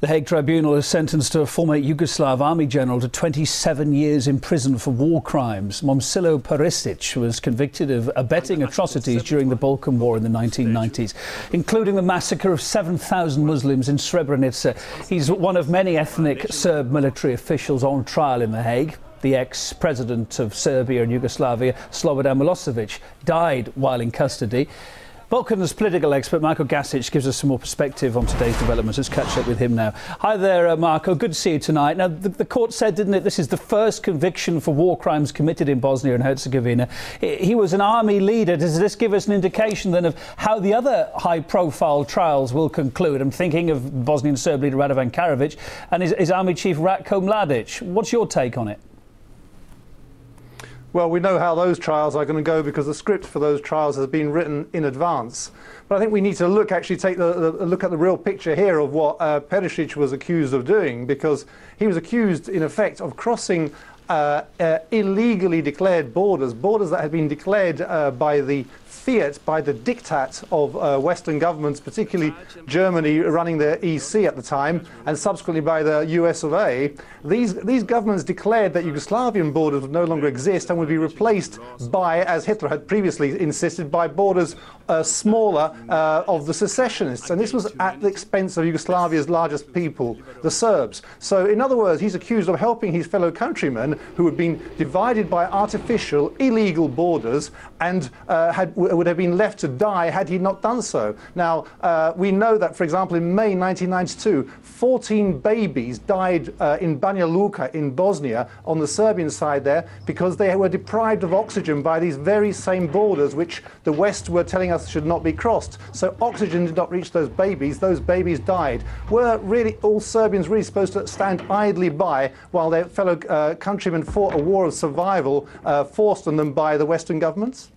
The Hague Tribunal has sentenced a former Yugoslav army general to 27 years in prison for war crimes. Momcilo Perisic was convicted of abetting atrocities during the Balkan War in the 1990s, including the massacre of 7,000 Muslims in Srebrenica. He's one of many ethnic Serb military officials on trial in The Hague. The ex-president of Serbia and Yugoslavia, Slobodan Milosevic, died while in custody. Balkans political expert Marko Gasic gives us some more perspective on today's developments. Let's catch up with him now. Hi there, Marko. Good to see you tonight. Now, the court said, didn't it, this is the first conviction for war crimes committed in Bosnia and Herzegovina. He was an army leader. Does this give us an indication, then, of how the other high-profile trials will conclude? I'm thinking of Bosnian Serb leader Radovan Karadzic and his army chief Ratko Mladic. What's your take on it? Well, we know how those trials are going to go because the script for those trials has been written in advance. But I think we need to look at the real picture here of what Perisic was accused of doing, because he was accused, in effect, of crossing illegally declared borders that had been declared by the fiat, by the diktat of Western governments, particularly Germany running the EC at the time, and subsequently by the US of A. These governments declared that Yugoslavian borders would no longer exist and would be replaced by, as Hitler had previously insisted, by borders smaller of the secessionists. And this was at the expense of Yugoslavia's largest people, the Serbs. So, in other words, he's accused of helping his fellow countrymen who had been divided by artificial, illegal borders and would have been left to die had he not done so. Now, we know that, for example, in May 1992, 14 babies died in Banja Luka in Bosnia, on the Serbian side there, because they were deprived of oxygen by these very same borders which the West were telling us should not be crossed. So oxygen did not reach those babies died. Were really all Serbians really supposed to stand idly by while their fellow countrymen fought a war of survival forced on them by the Western governments?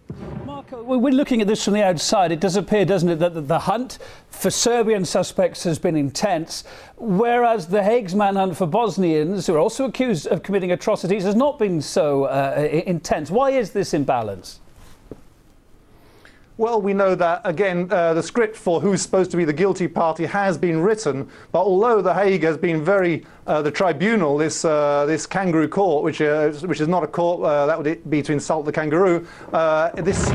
Marko, we're looking at this from the outside. It does appear, doesn't it, that the hunt for Serbian suspects has been intense, whereas the Hague's manhunt for Bosnians, who are also accused of committing atrocities, has not been so intense. Why is this imbalance? Well, we know that, again, the script for who's supposed to be the guilty party has been written, but although The Hague has been very, the tribunal, this kangaroo court, which is not a court, that would be to insult the kangaroo, this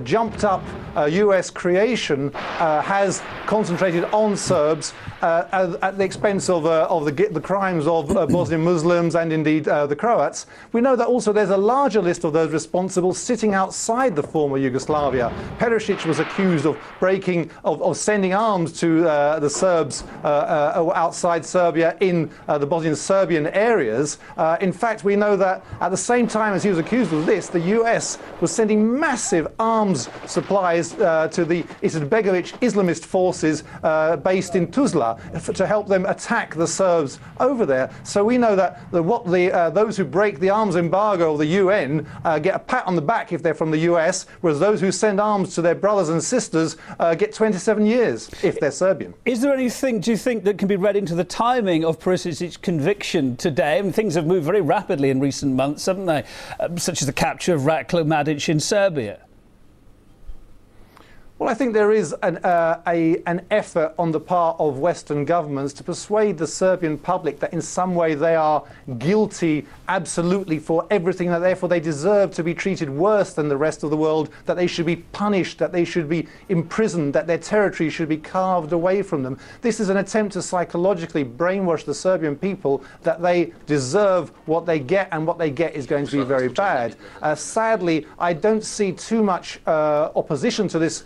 jumped up US creation has concentrated on Serbs at the expense of the crimes of Bosnian Muslims and indeed the Croats. We know that also there's a larger list of those responsible sitting outside the former Yugoslavia. Perisic was accused of sending arms to the Serbs outside Serbia in the Bosnian Serbian areas. In fact, we know that at the same time as he was accused of this, the US was sending massive arms supplies to the Izetbegovic Islamist forces based in Tuzla to help them attack the Serbs over there. So we know that those who break the arms embargo of the UN get a pat on the back if they're from the US, whereas those who send arms to their brothers and sisters get 27 years if they're Serbian. Is there anything, do you think, that can be read into the timing of Perisic's conviction today? I mean, things have moved very rapidly in recent months, haven't they? Such as the capture of Ratko Mladic in Serbia. Well, I think there is an effort on the part of Western governments to persuade the Serbian public that in some way they are guilty absolutely for everything, that therefore they deserve to be treated worse than the rest of the world, that they should be punished, that they should be imprisoned, that their territory should be carved away from them. This is an attempt to psychologically brainwash the Serbian people that they deserve what they get, and what they get is going to be very bad. Sadly, I don't see too much opposition to this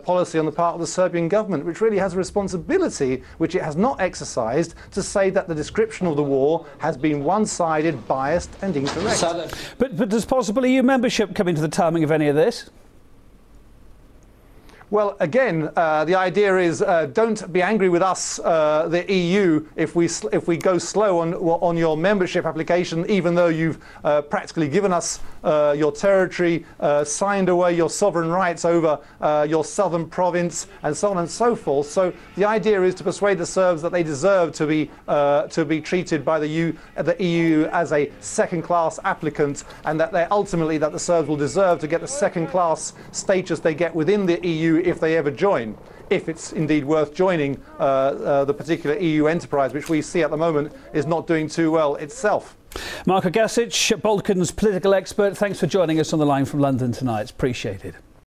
policy on the part of the Serbian government, which really has a responsibility, which it has not exercised, to say that the description of the war has been one-sided, biased and incorrect. But does possible EU membership come into the timing of any of this? Well, again, the idea is don't be angry with us, the EU, if we go slow on your membership application, even though you've practically given us your territory, signed away your sovereign rights over your southern province, and so on and so forth. So the idea is to persuade the Serbs that they deserve to be treated by the EU as a second-class applicant, and that the Serbs will deserve to get the second-class status they get within the EU if they ever join, if it's indeed worth joining the particular EU enterprise, which we see at the moment is not doing too well itself. Marko Gasic, Balkans political expert, thanks for joining us on the line from London tonight. It's appreciated.